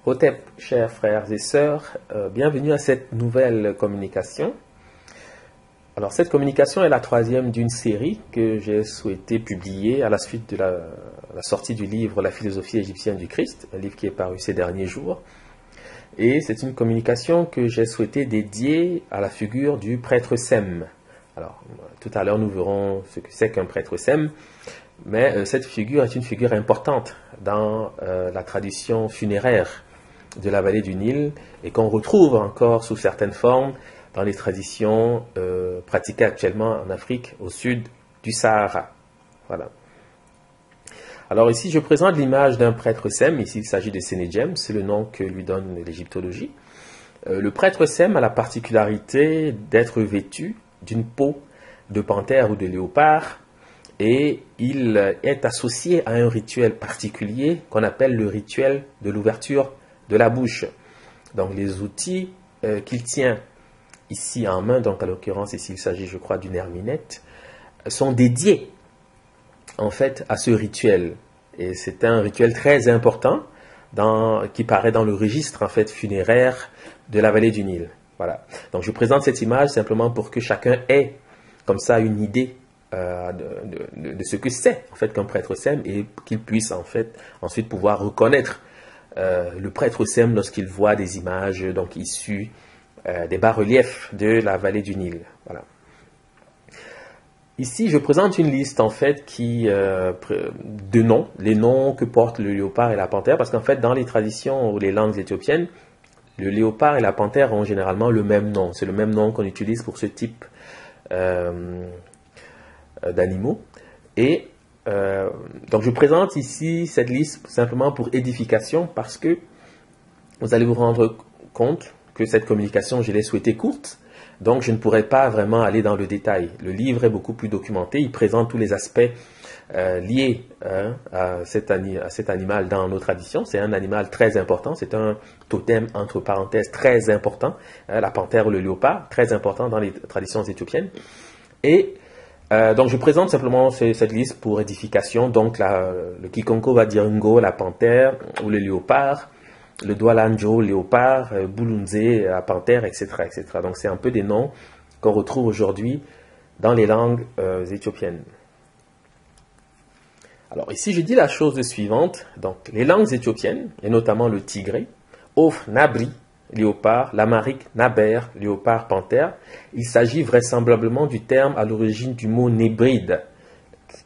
Hotep, chers frères et sœurs, bienvenue à cette nouvelle communication. Alors cette communication est la troisième d'une série que j'ai souhaité publier à la suite de la sortie du livre La philosophie égyptienne du Christ, un livre qui est paru ces derniers jours. Et c'est une communication que j'ai souhaité dédier à la figure du prêtre Sem. Alors tout à l'heure nous verrons ce que c'est qu'un prêtre Sem, mais cette figure est une figure importante dans la tradition funéraire de la vallée du Nil et qu'on retrouve encore sous certaines formes dans les traditions pratiquées actuellement en Afrique au sud du Sahara. Voilà. Alors ici je présente l'image d'un prêtre Sem, ici il s'agit de Senedjem, c'est le nom que lui donne l'égyptologie. Le prêtre Sem a la particularité d'être vêtu d'une peau de panthère ou de léopard et il est associé à un rituel particulier qu'on appelle le rituel de l'ouverture de la bouche. Donc les outils qu'il tient ici en main, donc à l'occurrence ici il s'agit je crois d'une herminette, sont dédiés en fait à ce rituel. Et c'est un rituel très important qui paraît dans le registre en fait funéraire de la vallée du Nil. Voilà. Donc je présente cette image simplement pour que chacun ait comme ça une idée de ce que c'est en fait qu'un prêtre Sem et qu'il puisse en fait ensuite pouvoir reconnaître le prêtre Sem lorsqu'il voit des images donc issues des bas-reliefs de la vallée du Nil. Voilà. Ici, je présente une liste en fait de noms, les noms que portent le léopard et la panthère, parce qu'en fait, dans les traditions ou les langues éthiopiennes, le léopard et la panthère ont généralement le même nom. C'est le même nom qu'on utilise pour ce type d'animaux. Et donc je présente ici cette liste simplement pour édification parce que vous allez vous rendre compte que cette communication, je l'ai souhaitée courte, donc je ne pourrais pas vraiment aller dans le détail. Le livre est beaucoup plus documenté, il présente tous les aspects liés à cet animal dans nos traditions. C'est un animal très important, c'est un totem entre parenthèses très important, la panthère ou le léopard, très important dans les traditions éthiopiennes. Et donc je présente simplement cette liste pour édification. Donc le Kikonko va dire Ngo, la panthère, ou le léopard, le Doualanjo, léopard, Bulunze, la panthère, etc., etc. Donc c'est un peu des noms qu'on retrouve aujourd'hui dans les langues éthiopiennes. Alors ici je dis la chose suivante. Donc les langues éthiopiennes, et notamment le tigré, Of, Nabri, léopard, l'amharique, Naber, léopard, panthère, il s'agit vraisemblablement du terme à l'origine du mot nébride,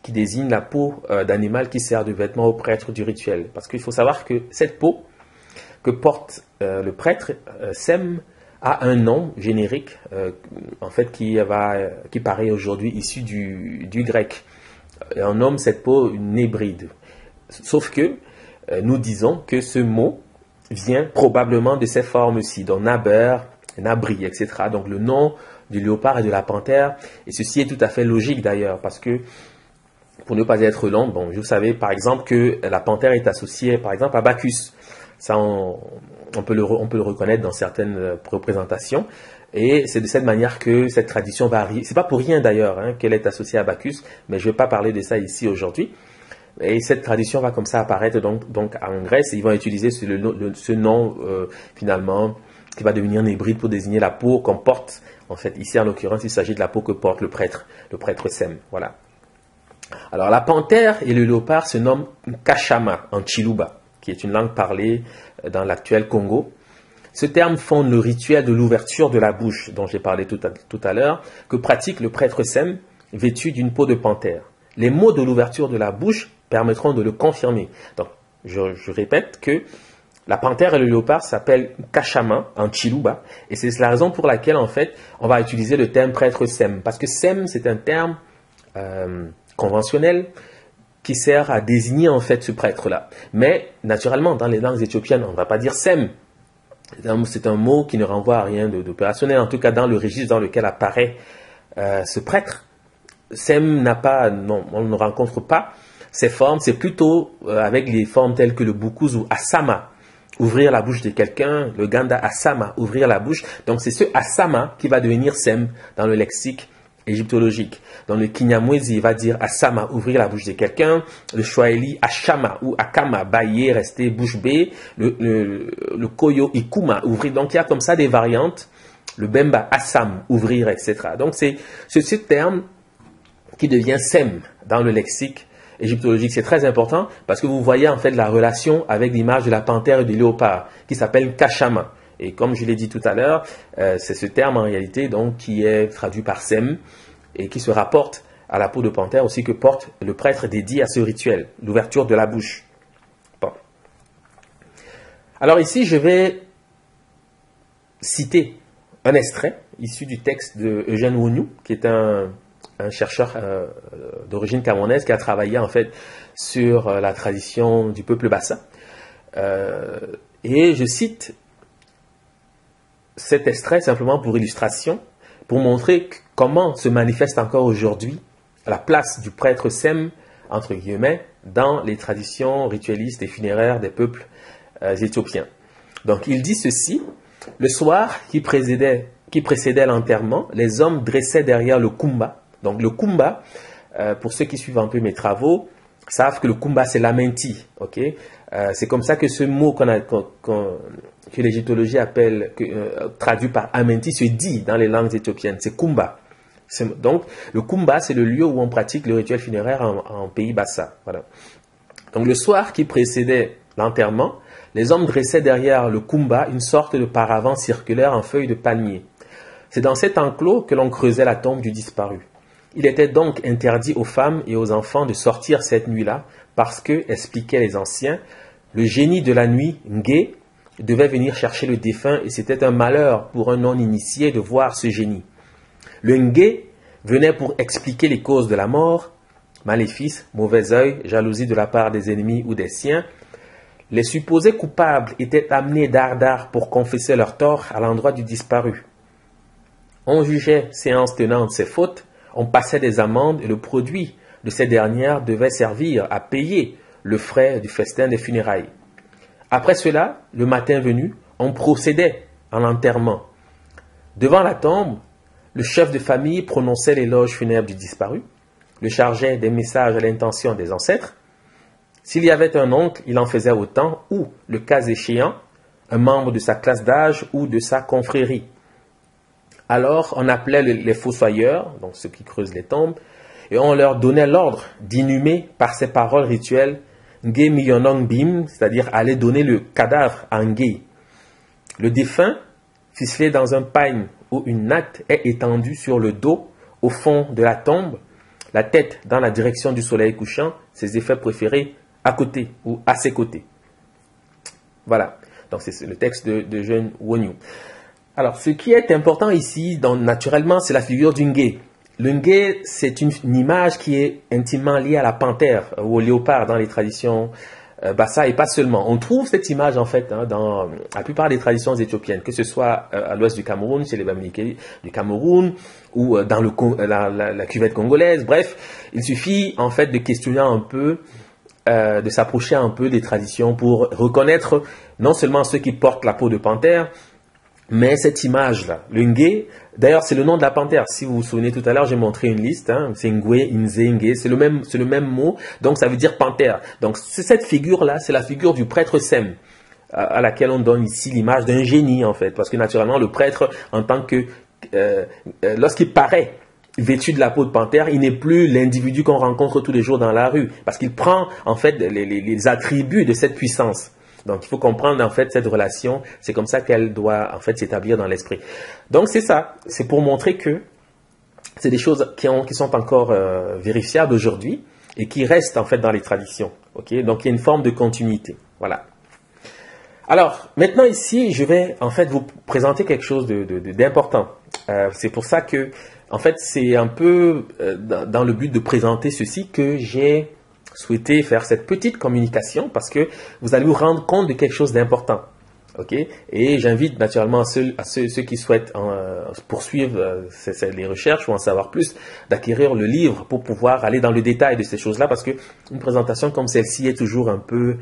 qui désigne la peau d'animal qui sert de vêtement au prêtre du rituel. Parce qu'il faut savoir que cette peau que porte le prêtre Sem a un nom générique, en fait, qui paraît aujourd'hui issu du grec. Et on nomme cette peau une nébride. Sauf que nous disons que ce mot vient probablement de ces formes-ci, donc Naber, Nabri, etc. Donc le nom du léopard et de la panthère, et ceci est tout à fait logique d'ailleurs, parce que pour ne pas être long, bon, vous savez par exemple que la panthère est associée par exemple à Bacchus. Ça, on peut le reconnaître dans certaines représentations. Et c'est de cette manière que cette tradition va arriver. C'est pas pour rien d'ailleurs qu'elle est associée à Bacchus, mais je ne vais pas parler de ça ici aujourd'hui. Et cette tradition va comme ça apparaître donc en Grèce. Et ils vont utiliser ce nom finalement qui va devenir nébride pour désigner la peau qu'on porte. En fait, ici en l'occurrence, il s'agit de la peau que porte le prêtre Sem. Voilà. Alors la panthère et le léopard se nomment Kashama en Chiluba, qui est une langue parlée dans l'actuel Congo. Ce terme fonde le rituel de l'ouverture de la bouche, dont j'ai parlé tout à l'heure, que pratique le prêtre Sem, vêtu d'une peau de panthère. Les mots de l'ouverture de la bouche permettront de le confirmer. Donc, je répète que la panthère et le léopard s'appellent Kashama en Chiluba, et c'est la raison pour laquelle, en fait, on va utiliser le terme prêtre Sem, parce que Sem, c'est un terme conventionnel, qui sert à désigner en fait ce prêtre-là. Mais naturellement, dans les langues éthiopiennes, on ne va pas dire Sem. C'est un mot qui ne renvoie à rien d'opérationnel, en tout cas dans le registre dans lequel apparaît ce prêtre. Sem on ne rencontre pas ces formes, c'est plutôt avec les formes telles que le Bukuz ou Asama, ouvrir la bouche de quelqu'un, le Ganda Asama, ouvrir la bouche. Donc c'est ce Asama qui va devenir Sem dans le lexique égyptologiques. Dans le Kinyamwezi, il va dire Asama, ouvrir la bouche de quelqu'un. Le Swahili, Ashama ou Akama, bailler, rester bouche bée. Le Koyo, Ikuma, ouvrir. Donc, il y a comme ça des variantes. Le Bemba, Assam, ouvrir, etc. Donc, c'est ce terme qui devient Sem dans le lexique égyptologique. C'est très important parce que vous voyez en fait la relation avec l'image de la panthère et du léopard qui s'appelle Kashama. Et comme je l'ai dit tout à l'heure, c'est ce terme en réalité donc qui est traduit par Sem et qui se rapporte à la peau de panthère aussi que porte le prêtre dédié à ce rituel, l'ouverture de la bouche. Bon. Alors ici, je vais citer un extrait issu du texte de Eugène Wonyou, qui est un chercheur d'origine camerounaise qui a travaillé en fait sur la tradition du peuple bassa. Et je cite cet extrait simplement pour illustration, pour montrer comment se manifeste encore aujourd'hui la place du prêtre Sem, entre guillemets, dans les traditions ritualistes et funéraires des peuples éthiopiens. Donc il dit ceci: le soir qui précédait l'enterrement, les hommes dressaient derrière le kumba. Donc le kumba, pour ceux qui suivent un peu mes travaux, savent que le kumba c'est l'amenti. Okay? C'est comme ça que ce mot que l'égyptologie appelle, traduit par amenti, se dit dans les langues éthiopiennes. C'est kumba. Donc le kumba c'est le lieu où on pratique le rituel funéraire en pays bassa. Voilà. Donc le soir qui précédait l'enterrement, les hommes dressaient derrière le kumba une sorte de paravent circulaire en feuilles de palmier. C'est dans cet enclos que l'on creusait la tombe du disparu. Il était donc interdit aux femmes et aux enfants de sortir cette nuit-là parce que, expliquaient les anciens, le génie de la nuit, Ngé, devait venir chercher le défunt et c'était un malheur pour un non-initié de voir ce génie. Le Ngé venait pour expliquer les causes de la mort, maléfice, mauvais œil, jalousie de la part des ennemis ou des siens. Les supposés coupables étaient amenés d'art pour confesser leurs torts à l'endroit du disparu. On jugeait séance tenante ses fautes, on passait des amendes et le produit de ces dernières devait servir à payer le frais du festin des funérailles. Après cela, le matin venu, on procédait à l'enterrement. Devant la tombe, le chef de famille prononçait l'éloge funèbre du disparu, le chargeait des messages à l'intention des ancêtres. S'il y avait un oncle, il en faisait autant, ou, le cas échéant, un membre de sa classe d'âge ou de sa confrérie. Alors, on appelait les fossoyeurs, donc ceux qui creusent les tombes, et on leur donnait l'ordre d'inhumer par ces paroles rituelles Ngé Miyonong Bim, c'est-à-dire aller donner le cadavre à Ngé. Le défunt, ficelé dans un pagne ou une natte, est étendu sur le dos, au fond de la tombe, la tête dans la direction du soleil couchant, ses effets préférés à côté ou à ses côtés. Voilà, donc c'est le texte de Eugène Wonyou. Alors, ce qui est important ici, donc, naturellement, c'est la figure du Ngé. Le Ngé, c'est une image qui est intimement liée à la panthère ou au léopard dans les traditions bassa et pas seulement. On trouve cette image en fait dans la plupart des traditions éthiopiennes, que ce soit à l'ouest du Cameroun, chez les Bamileke du Cameroun, ou dans la cuvette congolaise. Bref, il suffit en fait de questionner un peu, de s'approcher un peu des traditions pour reconnaître non seulement ceux qui portent la peau de panthère, mais cette image-là, le Ngé, d'ailleurs c'est le nom de la panthère. Si vous vous souvenez tout à l'heure, j'ai montré une liste, c'est Ngwe, Nze, Ngé, c'est le même mot, donc ça veut dire panthère. Donc cette figure-là, c'est la figure du prêtre Sem, à laquelle on donne ici l'image d'un génie en fait, parce que naturellement le prêtre, en tant que, lorsqu'il paraît vêtu de la peau de panthère, il n'est plus l'individu qu'on rencontre tous les jours dans la rue, parce qu'il prend en fait les attributs de cette puissance. Donc, il faut comprendre, en fait, cette relation. C'est comme ça qu'elle doit, en fait, s'établir dans l'esprit. Donc, c'est ça. C'est pour montrer que c'est des choses qui sont encore vérifiables aujourd'hui et qui restent, en fait, dans les traditions. Okay? Donc, il y a une forme de continuité. Voilà. Alors, maintenant, ici, je vais, en fait, vous présenter quelque chose d'important. C'est pour ça que, en fait, c'est un peu dans le but de présenter ceci que j'ai souhaité faire cette petite communication parce que vous allez vous rendre compte de quelque chose d'important. Okay? Et j'invite naturellement ceux qui souhaitent poursuivre les recherches ou en savoir plus, d'acquérir le livre pour pouvoir aller dans le détail de ces choses-là parce qu'une présentation comme celle-ci est toujours un peu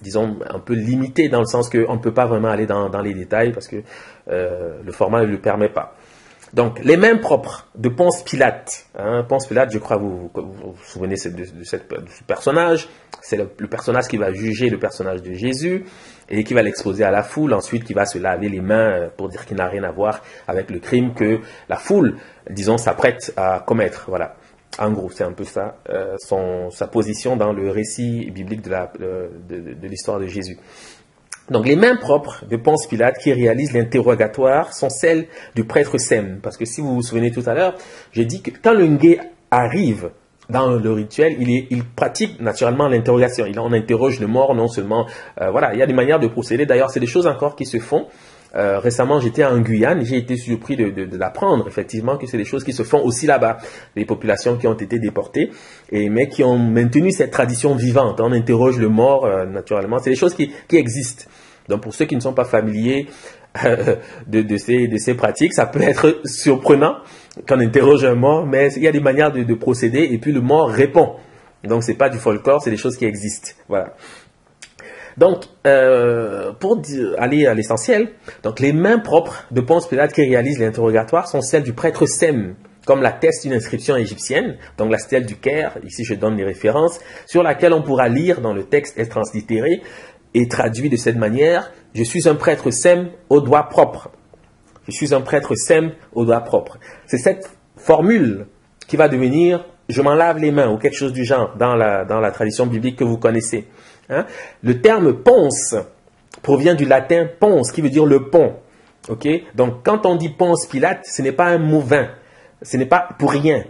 disons, un peu limitée dans le sens qu'on ne peut pas vraiment aller dans les détails parce que le format ne le permet pas. Donc, les mains propres de Ponce Pilate. Hein, Ponce Pilate, je crois, vous souvenez de ce personnage. C'est le personnage qui va juger le personnage de Jésus et qui va l'exposer à la foule. Ensuite, qui va se laver les mains pour dire qu'il n'a rien à voir avec le crime que la foule, disons, s'apprête à commettre. Voilà. En gros, c'est un peu ça, sa position dans le récit biblique de l'histoire de Jésus. Donc, les mains propres de Ponce Pilate qui réalisent l'interrogatoire sont celles du prêtre Sem. Parce que si vous vous souvenez tout à l'heure, j'ai dit que quand le Ngué arrive dans le rituel, il pratique naturellement l'interrogation. On interroge le mort, non seulement... voilà, il y a des manières de procéder. D'ailleurs, c'est des choses encore qui se font. Récemment, j'étais en Guyane, j'ai été surpris d'apprendre effectivement que c'est des choses qui se font aussi là-bas. Les populations qui ont été déportées, mais qui ont maintenu cette tradition vivante. On interroge le mort, naturellement. C'est des choses qui existent. Donc pour ceux qui ne sont pas familiers de ces pratiques, ça peut être surprenant qu'on interroge un mort, mais il y a des manières de procéder et puis le mort répond. Donc c'est pas du folklore, c'est des choses qui existent. Voilà. Donc, pour aller à l'essentiel, donc les mains propres de Ponce Pilate qui réalisent l'interrogatoire sont celles du prêtre Sem, comme l'atteste une inscription égyptienne, donc la stèle du Caire, ici je donne les références, sur laquelle on pourra lire dans le texte translittéré et traduit de cette manière, « Je suis un prêtre Sem aux doigts propres ». Je suis un prêtre Sem aux doigts propres. C'est cette formule qui va devenir « je m'en lave les mains » ou quelque chose du genre dans la tradition biblique que vous connaissez. Hein? Le terme ponce provient du latin ponce qui veut dire le pont. Okay? Donc quand on dit Ponce Pilate, ce n'est pas un mot vain, ce n'est pas pour rien.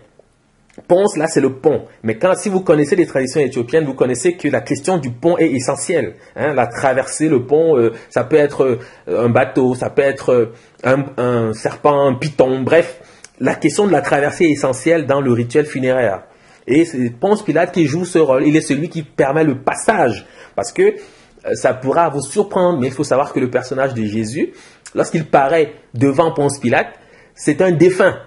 Ponce, là, c'est le pont. Mais si vous connaissez les traditions éthiopiennes, vous connaissez que la question du pont est essentielle. Hein? La traversée, le pont, ça peut être un bateau, ça peut être un serpent, un python, bref. La question de la traversée est essentielle dans le rituel funéraire. Et c'est Ponce Pilate qui joue ce rôle. Il est celui qui permet le passage. Parce que ça pourra vous surprendre, mais il faut savoir que le personnage de Jésus, lorsqu'il paraît devant Ponce Pilate, c'est un défunt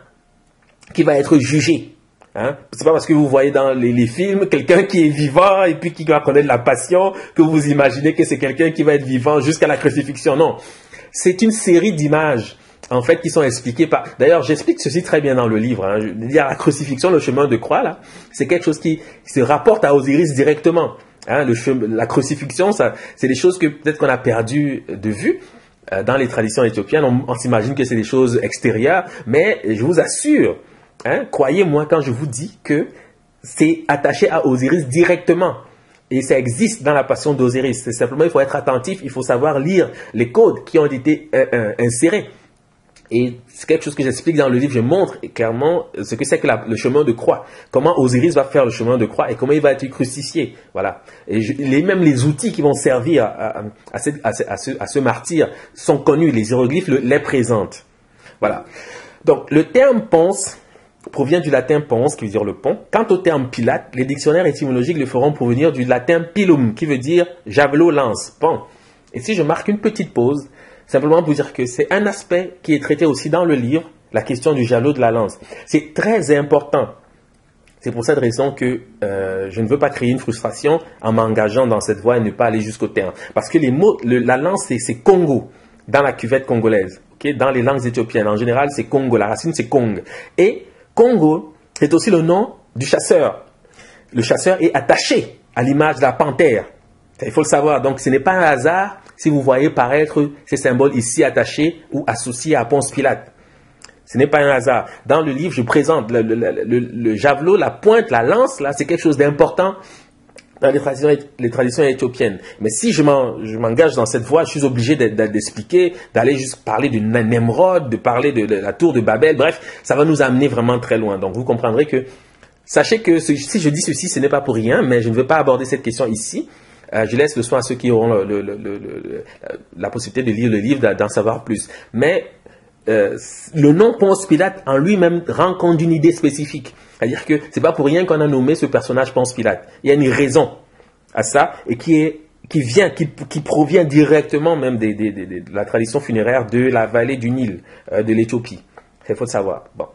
qui va être jugé. Hein? C'est pas parce que vous voyez dans les films quelqu'un qui est vivant et puis qui va connaître la passion que vous imaginez que c'est quelqu'un qui va être vivant jusqu'à la crucifixion. Non. C'est une série d'images en fait, qui sont expliqués par... D'ailleurs, j'explique ceci très bien dans le livre. Hein. Je veux dire, la crucifixion, le chemin de croix, là, c'est quelque chose qui se rapporte à Osiris directement. Hein, la crucifixion, c'est des choses que peut-être qu'on a perdu de vue dans les traditions éthiopiennes. On s'imagine que c'est des choses extérieures, mais je vous assure, hein, croyez-moi quand je vous dis que c'est attaché à Osiris directement. Et ça existe dans la passion d'Osiris. C'est simplement, il faut être attentif, il faut savoir lire les codes qui ont été insérés. Et c'est quelque chose que j'explique dans le livre, je montre clairement ce que c'est que le chemin de croix. Comment Osiris va faire le chemin de croix et comment il va être crucifié. Voilà. Et même les outils qui vont servir à ce martyr sont connus, les hiéroglyphes les présentent. Voilà. Donc, le terme ponce provient du latin pons, qui veut dire le pont. Quant au terme Pilate, les dictionnaires étymologiques le feront provenir du latin pilum, qui veut dire javelot, lance, pont. Et si je marque une petite pause, simplement pour dire que c'est un aspect qui est traité aussi dans le livre, la question du javelot de la lance. C'est très important. C'est pour cette raison que je ne veux pas créer une frustration en m'engageant dans cette voie et ne pas aller jusqu'au terme. Parce que les mots, la lance, c'est Congo, dans la cuvette congolaise. Okay? Dans les langues éthiopiennes, en général, c'est Congo. La racine, c'est Kong. Et Congo, c'est aussi le nom du chasseur. Le chasseur est attaché à l'image de la panthère. Il faut le savoir. Donc, ce n'est pas un hasard si vous voyez paraître ces symboles ici attachés ou associés à Ponce Pilate. Ce n'est pas un hasard. Dans le livre, je présente le javelot, la pointe, la lance, là, c'est quelque chose d'important dans les traditions éthiopiennes. Mais si je m'engage dans cette voie, je suis obligé d'expliquer, d'aller juste parler de Nemrod, de parler de la tour de Babel. Bref, ça va nous amener vraiment très loin. Donc, vous comprendrez que, sachez que si je dis ceci, ce n'est pas pour rien, mais je ne veux pas aborder cette question ici. Je laisse le soin à ceux qui auront la possibilité de lire le livre, d'en savoir plus. Mais le nom Ponce Pilate en lui-même rend compte d'une idée spécifique. C'est-à-dire que c'est pas pour rien qu'on a nommé ce personnage Ponce Pilate. Il y a une raison à ça et qui provient directement même de la tradition funéraire de la vallée du Nil, de l'Éthiopie. Il faut le savoir. Bon.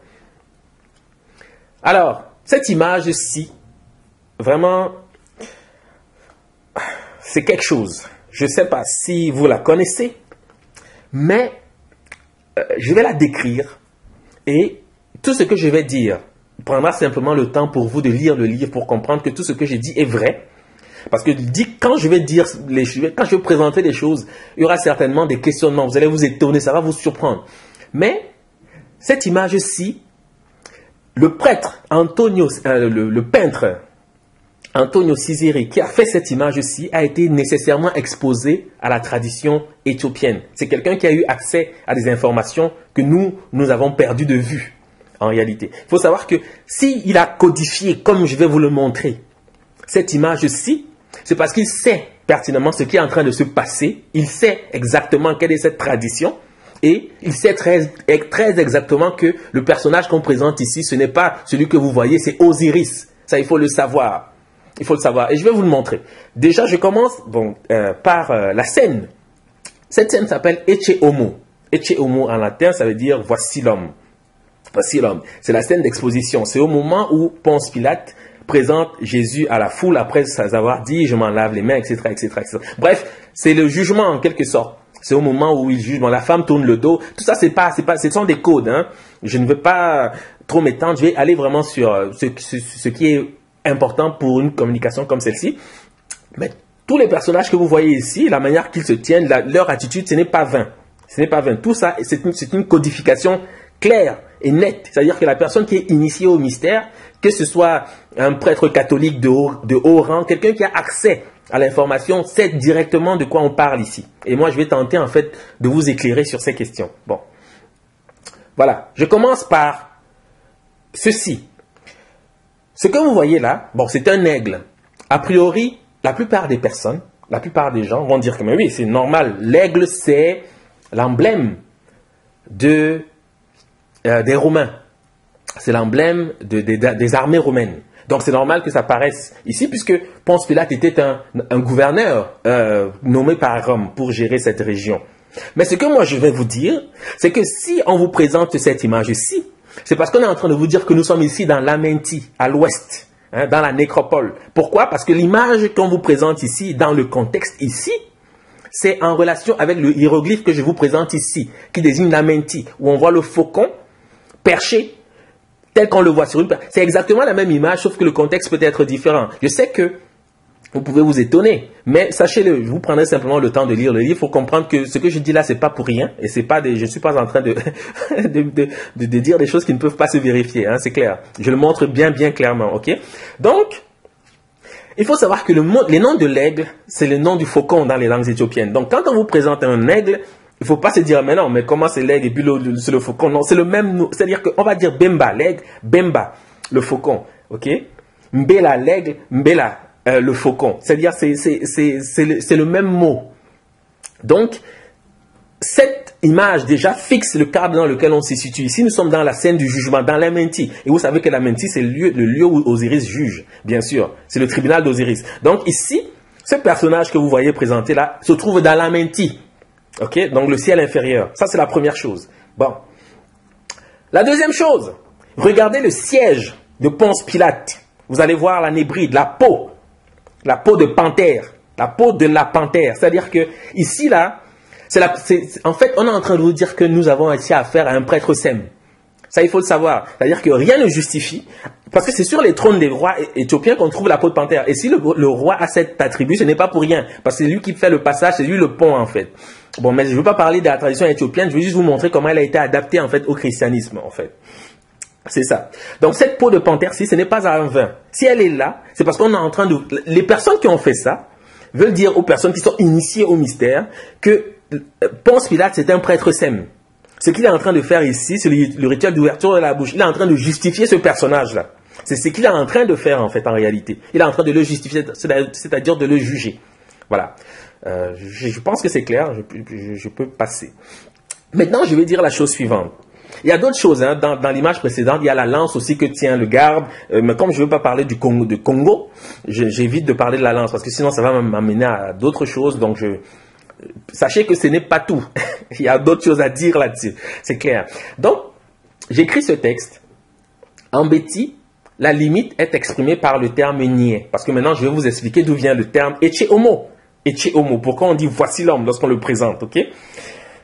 Alors, cette image-ci, vraiment... c'est quelque chose. Je ne sais pas si vous la connaissez, mais je vais la décrire Et tout ce que je vais dire prendra simplement le temps pour vous de lire le livre pour comprendre que tout ce que j'ai dit est vrai. Parce que quand je vais dire quand je vais présenter les choses, il y aura certainement des questionnements. Vous allez vous étonner, ça va vous surprendre. Mais cette image-ci, le prêtre Antonio, le peintre Antonio Cisiri, qui a fait cette image-ci, a été nécessairement exposé à la tradition éthiopienne. C'est quelqu'un qui a eu accès à des informations que nous avons perdu de vue, en réalité. Il faut savoir que s'il a codifié, comme je vais vous le montrer, cette image-ci, c'est parce qu'il sait pertinemment ce qui est en train de se passer. Il sait exactement quelle est cette tradition. Et il sait très exactement que le personnage qu'on présente ici, ce n'est pas celui que vous voyez, c'est Osiris. Ça, il faut le savoir. Il faut le savoir. Et je vais vous le montrer. Déjà, je commence par la scène. Cette scène s'appelle Ecce Homo. Ecce Homo en latin, ça veut dire voici l'homme. Voici l'homme. C'est la scène d'exposition. C'est au moment où Ponce Pilate présente Jésus à la foule après avoir dit je m'en lave les mains, etc., etc., etc. Bref, c'est le jugement en quelque sorte. C'est au moment où il juge. Bon, la femme tourne le dos. Tout ça, ce sont des codes. Hein. Je ne veux pas trop m'étendre. Je vais aller vraiment sur ce qui est important pour une communication comme celle-ci. Mais tous les personnages que vous voyez ici, la manière qu'ils se tiennent, leur attitude, ce n'est pas vain. Ce n'est pas vain. Tout ça, c'est une codification claire et nette. C'est-à-dire que la personne qui est initiée au mystère, que ce soit un prêtre catholique de haut rang, quelqu'un qui a accès à l'information, sait directement de quoi on parle ici. Et moi, je vais tenter en fait de vous éclairer sur ces questions. Bon, voilà. Je commence par ceci. Ce que vous voyez là, bon, c'est un aigle. A priori, la plupart des personnes, la plupart des gens vont dire que mais oui, c'est normal. L'aigle, c'est l'emblème des Romains. C'est l'emblème des armées romaines. Donc c'est normal que ça paraisse ici, puisque Ponce Pilate était un gouverneur nommé par Rome pour gérer cette région. Mais ce que moi je vais vous dire, c'est que si on vous présente cette image-ci, c'est parce qu'on est en train de vous dire que nous sommes ici dans l'Amenti, à l'ouest, hein, dans la nécropole. Pourquoi? Parce que l'image qu'on vous présente ici, dans le contexte ici, c'est en relation avec le hiéroglyphe que je vous présente ici, qui désigne l'Amenti, où on voit le faucon perché, tel qu'on le voit sur une page. C'est exactement la même image, sauf que le contexte peut être différent. Je sais que vous pouvez vous étonner, mais sachez-le, je vous prendrai simplement le temps de lire le livre. Il faut comprendre que ce que je dis là, c'est pas pour rien, et c'est pas je ne suis pas en train de, de dire des choses qui ne peuvent pas se vérifier, hein, c'est clair. Je le montre bien clairement, ok? Donc, il faut savoir que les noms de l'aigle, c'est le nom du faucon dans les langues éthiopiennes. Donc, quand on vous présente un aigle, il ne faut pas se dire, mais non, mais comment c'est l'aigle et puis c'est le faucon? Non, c'est le même nom. C'est-à-dire qu'on va dire Bemba, l'aigle, Bemba, le faucon. Ok? Mbela, l'aigle, Mbela, le faucon. C'est-à-dire, c'est le même mot. Donc, cette image déjà fixe le cadre dans lequel on se situe. Ici, nous sommes dans la scène du jugement, dans l'Amenti. Et vous savez que l'Amenti, c'est le lieu où Osiris juge, bien sûr. C'est le tribunal d'Osiris. Donc ici, ce personnage que vous voyez présenté là se trouve dans l'Amenti. Ok, donc le ciel inférieur. Ça, c'est la première chose. Bon. La deuxième chose, regardez le siège de Ponce Pilate. Vous allez voir la nébride, la peau de panthère, la peau de la panthère. C'est-à-dire que ici, là, en fait, on est en train de vous dire que nous avons ici affaire à un prêtre sem. Ça, il faut le savoir. C'est-à-dire que rien ne justifie, parce que c'est sur les trônes des rois éthiopiens qu'on trouve la peau de panthère. Et si le roi a cet attribut, ce n'est pas pour rien, parce que c'est lui qui fait le passage, c'est lui le pont, en fait. Bon, mais je ne veux pas parler de la tradition éthiopienne, je veux juste vous montrer comment elle a été adaptée, en fait, au christianisme, en fait. C'est ça. Donc, cette peau de panthère-ci, ce n'est pas un vain. Si elle est là, c'est parce qu'on est en train de... Les personnes qui ont fait ça veulent dire aux personnes qui sont initiées au mystère que Ponce Pilate, c'est un prêtre sem. Ce qu'il est en train de faire ici, c'est le rituel d'ouverture de la bouche. Il est en train de justifier ce personnage-là. C'est ce qu'il est en train de faire, en fait, en réalité. Il est en train de le justifier, c'est-à-dire de le juger. Voilà. Je pense que c'est clair. Je peux passer. Maintenant, je vais dire la chose suivante. Il y a d'autres choses. Hein. Dans l'image précédente, il y a la lance aussi que tient le garde. Mais comme je ne veux pas parler du Congo, j'évite de parler de la lance parce que sinon, ça va m'amener à d'autres choses. Donc, sachez que ce n'est pas tout. Il y a d'autres choses à dire là-dessus. C'est clair. Donc, j'écris ce texte. En Béti, la limite est exprimée par le terme niais. Parce que maintenant, je vais vous expliquer d'où vient le terme Ecce Homo. Ecce Homo. Pourquoi on dit voici l'homme lorsqu'on le présente, ok?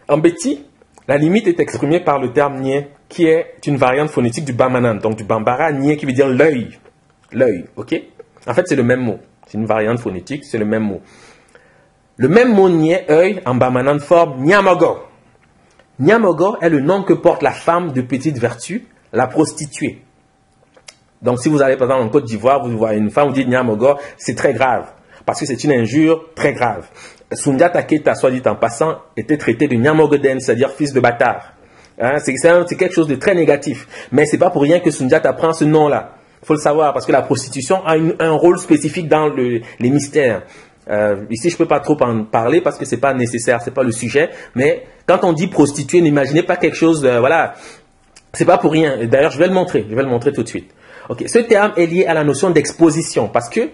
En Béti, la limite est exprimée par le terme niais qui est une variante phonétique du bamanan, donc du bambara, nié qui veut dire l'œil. L'œil, ok? En fait, c'est le même mot. C'est une variante phonétique, c'est le même mot. Le même mot nié, œil, en bamanan forme Nyamogo. Nyamogo est le nom que porte la femme de petite vertu, la prostituée. Donc, si vous allez par exemple en Côte d'Ivoire, vous voyez une femme, vous dites Nyamogo, c'est très grave. Parce que c'est une injure très grave. Sundiata Keita, soit dit en passant, était traité de Nyamogoden, c'est-à-dire fils de bâtard. Hein, c'est quelque chose de très négatif. Mais c'est pas pour rien que Sundiata prend ce nom-là. Il faut le savoir, parce que la prostitution a un rôle spécifique dans les mystères. Ici, je peux pas trop en parler parce que c'est pas nécessaire, c'est pas le sujet. Mais quand on dit prostituée, n'imaginez pas quelque chose, voilà, c'est pas pour rien. D'ailleurs, je vais le montrer tout de suite. Ok, ce terme est lié à la notion d'exposition, parce que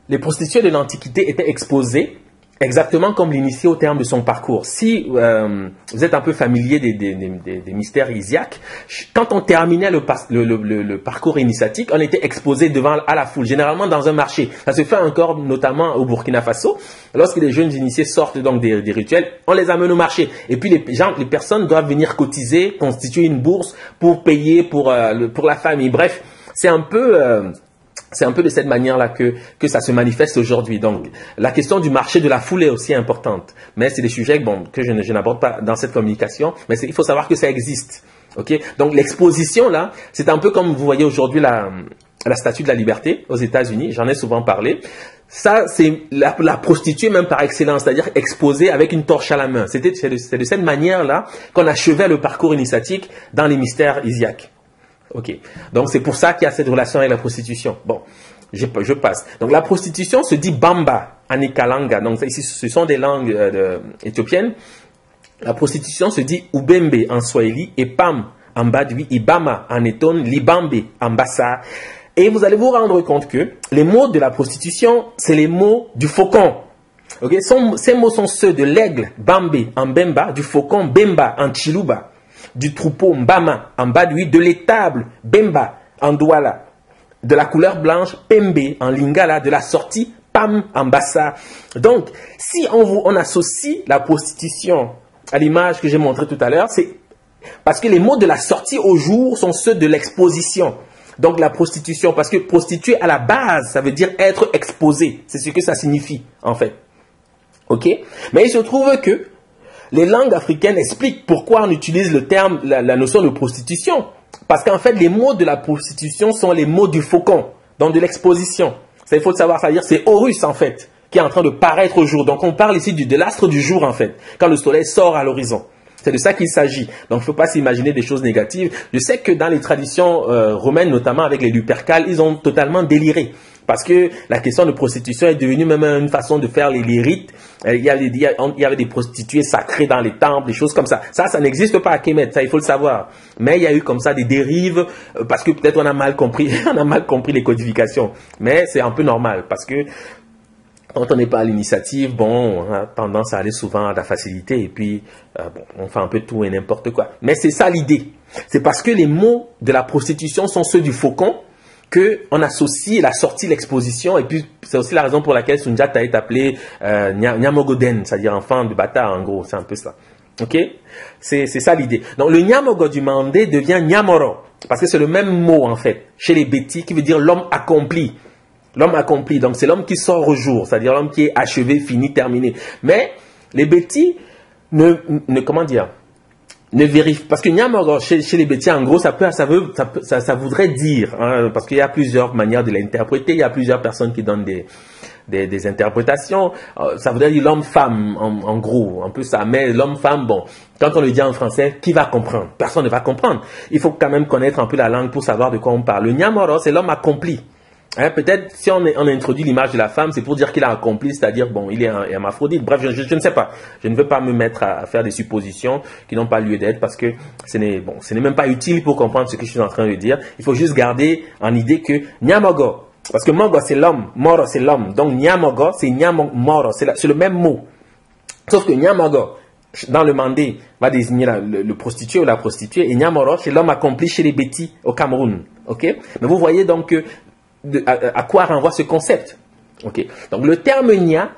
les prostituées de l'Antiquité étaient exposées exactement comme l'initié au terme de son parcours. Si vous êtes un peu familier des mystères isiaques, quand on terminait le parcours initiatique, on était exposé à la foule, généralement dans un marché. Ça se fait encore notamment au Burkina Faso. Lorsque les jeunes initiés sortent donc des rituels, on les amène au marché. Et puis les personnes doivent venir cotiser, constituer une bourse pour payer pour la famille. Bref, c'est un peu de cette manière-là que ça se manifeste aujourd'hui. Donc, la question du marché de la foule est aussi importante. Mais c'est des sujets que je n'aborde pas dans cette communication. Mais il faut savoir que ça existe. Okay? Donc, l'exposition, là, c'est un peu comme vous voyez aujourd'hui la Statue de la Liberté aux États-Unis. J'en ai souvent parlé. Ça, c'est la prostituée même par excellence, c'est-à-dire exposée avec une torche à la main. C'est de cette manière-là qu'on achevait le parcours initiatique dans les mystères isiaques. Ok, donc c'est pour ça qu'il y a cette relation avec la prostitution. Bon, je passe. Donc la prostitution se dit bamba en Ikalanga. Donc ici, ce sont des langues éthiopiennes. La prostitution se dit ubembe en Swahili et pam en Badui, ibama en Eton, libambe en Bassa. Et vous allez vous rendre compte que les mots de la prostitution, c'est les mots du faucon. Ok, ces mots sont ceux de l'aigle, bambe en Bemba, du faucon, bemba en Chiluba, du troupeau Mbama en Badui, de l'étable Bemba en Douala, de la couleur blanche Pembe en Lingala, de la sortie Pam en Bassa. Donc, si on associe la prostitution à l'image que j'ai montrée tout à l'heure, c'est parce que les mots de la sortie au jour sont ceux de l'exposition. Donc la prostitution, parce que prostituer à la base, ça veut dire être exposé. C'est ce que ça signifie en fait. Ok? Mais il se trouve que les langues africaines expliquent pourquoi on utilise le terme, la notion de prostitution. Parce qu'en fait, les mots de la prostitution sont les mots du faucon, donc de l'exposition. Ça, il faut le savoir, c'est-à-dire c'est Horus en fait, qui est en train de paraître au jour. Donc on parle ici de l'astre du jour en fait, quand le soleil sort à l'horizon. C'est de ça qu'il s'agit. Donc il ne faut pas s'imaginer des choses négatives. Je sais que dans les traditions romaines, notamment avec les Lupercales, ils ont totalement déliré. Parce que la question de prostitution est devenue même une façon de faire les rites. Il y avait des prostituées sacrées dans les temples, des choses comme ça. Ça n'existe pas à Kemet, ça il faut le savoir. Mais il y a eu comme ça des dérives, parce que peut-être on a mal compris les codifications. Mais c'est un peu normal, parce que quand on n'est pas à l'initiative, bon, on a tendance à aller souvent à la facilité et puis on fait un peu tout et n'importe quoi. Mais c'est ça l'idée. C'est parce que les mots de la prostitution sont ceux du faucon qu'on associe la sortie, l'exposition, et puis c'est aussi la raison pour laquelle Sundiata est appelé Nyamogoden, c'est-à-dire enfant de bâtard en gros, c'est un peu ça. Ok? C'est ça l'idée. Donc le Nyamogo du Mandé devient Nyamoro, parce que c'est le même mot en fait, chez les Bétis, qui veut dire l'homme accompli. L'homme accompli, donc c'est l'homme qui sort au jour, c'est-à-dire l'homme qui est achevé, fini, terminé. Mais les Bétis ne vérifie, parce que Nyamoro chez les Bétis, en gros, ça voudrait dire, hein, parce qu'il y a plusieurs manières de l'interpréter, il y a plusieurs personnes qui donnent des interprétations, ça voudrait dire l'homme-femme, en gros, un peu ça, mais l'homme-femme, bon, quand on le dit en français, qui va comprendre? Personne ne va comprendre. Il faut quand même connaître un peu la langue pour savoir de quoi on parle. Le Nyamoro, c'est l'homme accompli. Hein, peut-être si on introduit l'image de la femme, c'est pour dire qu'il a accompli, c'est-à-dire bon, il est un hermaphrodite. Bref, je ne sais pas. Je ne veux pas me mettre à faire des suppositions qui n'ont pas lieu d'être parce que ce n'est même pas utile pour comprendre ce que je suis en train de dire. Il faut juste garder en idée que Nyamogo, parce que Mogo c'est l'homme, Moro c'est l'homme, donc Nyamogo c'est Nyamoro, c'est le même mot. Sauf que Nyamogo dans le Mandé va désigner le prostitué ou la prostituée et Nyamoro c'est l'homme accompli chez les Bétis au Cameroun. Ok? Mais vous voyez donc que à quoi renvoie ce concept. Okay. Donc le terme Nya,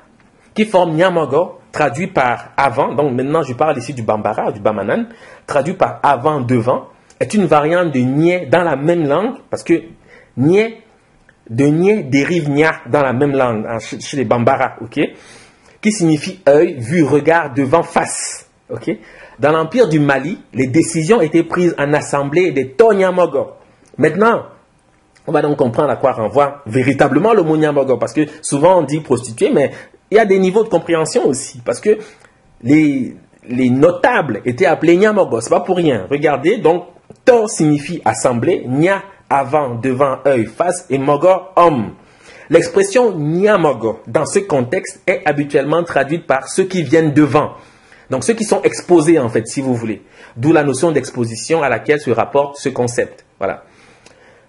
qui forme Nyamogo, traduit par avant, donc maintenant je parle ici du Bambara, du Bamanan, traduit par avant, devant, est une variante de niais dans la même langue, parce que niais, de niais dérive nia dans la même langue, chez les Bambara, ok, qui signifie œil, vue, regard, devant, face, ok. Dans l'empire du Mali, les décisions étaient prises en assemblée des Tonyamogo. Maintenant, on va donc comprendre à quoi renvoie véritablement le mot Nyamogo, parce que souvent on dit prostituée, mais il y a des niveaux de compréhension aussi, parce que les notables étaient appelés Nyamogo, c'est pas pour rien. Regardez, donc, To signifie assemblée, Nya, avant, devant, œil, face, et Mogo, homme. L'expression Nyamogo, dans ce contexte, est habituellement traduite par ceux qui viennent devant. Donc, ceux qui sont exposés, en fait, si vous voulez. D'où la notion d'exposition à laquelle se rapporte ce concept. Voilà.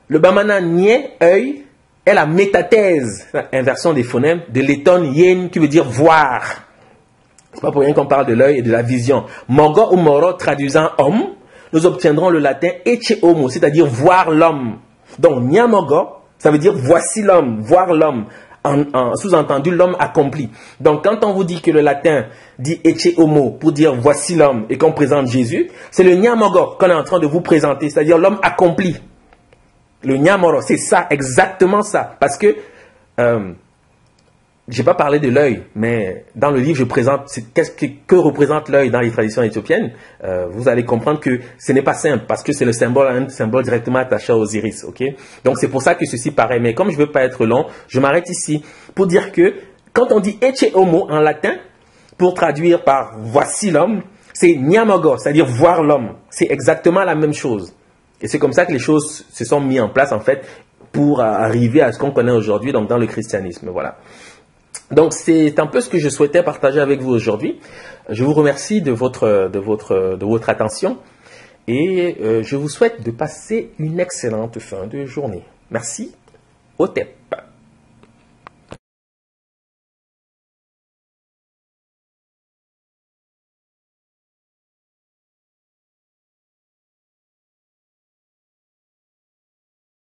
Le Bamana Nye, œil, est la métathèse, inversion des phonèmes, de l'éton yen, qui veut dire voir. C'est pas pour rien qu'on parle de l'œil et de la vision. Mogo ou Moro, traduisant homme, nous obtiendrons le latin ecce homo, c'est-à-dire voir l'homme. Donc, Nyamogo, ça veut dire voici l'homme, voir l'homme. Sous-entendu, l'homme accompli. Donc, quand on vous dit que le latin dit ecce homo pour dire voici l'homme et qu'on présente Jésus, c'est le Nyamogo qu'on est en train de vous présenter, c'est-à-dire l'homme accompli. Le Nyamoro, c'est ça, exactement ça. Parce que, j'ai pas parlé de l'œil, mais dans le livre, je présente que représente l'œil dans les traditions éthiopiennes. Vous allez comprendre que ce n'est pas simple, parce que c'est un symbole directement attaché aux iris, ok? Donc, c'est pour ça que ceci paraît. Mais comme je veux pas être long, je m'arrête ici pour dire que, quand on dit ecce homo en latin, pour traduire par voici l'homme, c'est Nyamogo, c'est-à-dire voir l'homme. C'est exactement la même chose. Et c'est comme ça que les choses se sont mises en place, en fait, pour arriver à ce qu'on connaît aujourd'hui, donc dans le christianisme. Voilà. Donc, c'est un peu ce que je souhaitais partager avec vous aujourd'hui. Je vous remercie de votre attention et je vous souhaite de passer une excellente fin de journée. Merci. Otep.